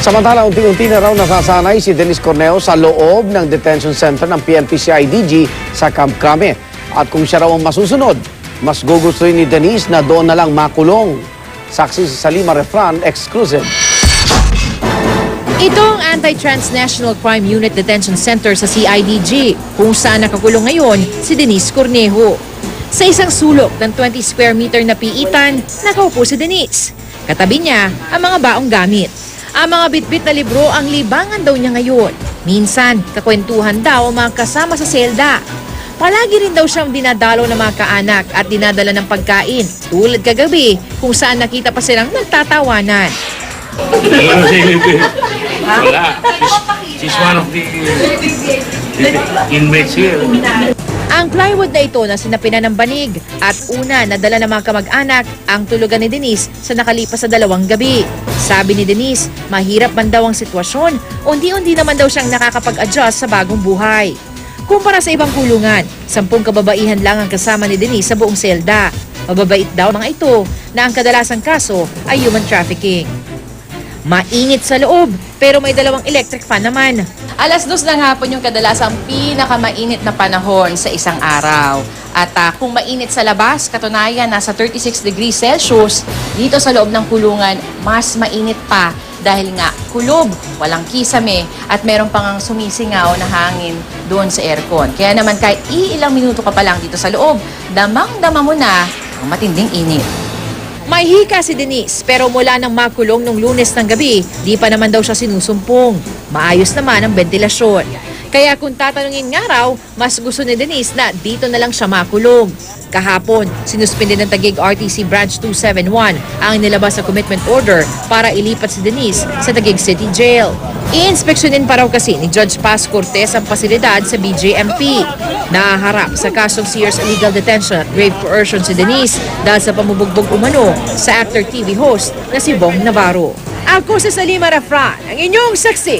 Samantala, unti-unti na raw nasasanay si Denise Corneo sa loob ng detention center ng PNP-CIDG sa Camp Crame. At kung siya raw ang masusunod, mas gugustuhin ni Denise na doon na lang makulong. Saksi si Salima Refran, exclusive. Ito ang Anti-Transnational Crime Unit Detention Center sa CIDG, kung saan nakakulong ngayon si Denise Cornejo. Sa isang sulok ng 20 square meter na piitan, nakaupo si Denise. Katabi niya ang mga baong gamit. Ang mga bitbit na libro ang libangan daw niya ngayon. Minsan, kakwentuhan daw ang mga kasama sa selda. Palagi rin daw siyang dinadalaw ng mga kaanak at dinadala ng pagkain. Tulad kagabi, kung saan nakita pa silang nagtatawanan. Wala. She's one of the inmates here. Ang plywood na ito na sinapinan ng banig at una nadala ng mga kamag-anak ang tulugan ni Denise sa nakalipas sa 2 gabi. Sabi ni Denise, mahirap man daw ang sitwasyon, unti-unti naman daw siyang nakakapag-adjust sa bagong buhay. Kumpara sa ibang kulungan, 10 kababaihan lang ang kasama ni Denise sa buong selda. Mababait daw mga ito na ang kadalasang kaso ay human trafficking. Mainit sa loob, pero may 2 electric fan naman. 2:00 ng hapon yung kadalasang pinakamainit na panahon sa isang araw. At kung mainit sa labas, katunayan nasa 36 degrees Celsius, dito sa loob ng kulungan, mas mainit pa dahil nga kulob, walang kisame, at meron pang sumisingaw na hangin doon sa aircon. Kaya naman kahit ilang minuto ka pa lang dito sa loob, damang-dama mo na ang matinding init. May hika si Denise pero mula nang makulong nung Lunes ng gabi, di pa naman daw siya sinusumpong. Maayos naman ang ventilasyon. Kaya kung tatanungin nga raw, mas gusto ni Denise na dito na lang siya makulong. Kahapon, sinuspindi ng Taguig RTC Branch 271 ang nilabas sa commitment order para ilipat si Denise sa Taguig City Jail. I-inspeksyonin pa raw kasi ni Judge Paz Cortez ang pasilidad sa BJMP. Nahaharap sa kasong Sears illegal detention at grave coercion si Denise dahil sa pamubugbog umano sa actor TV host na si Bong Navarro. Ako si Salima Refran, ang inyong saksi.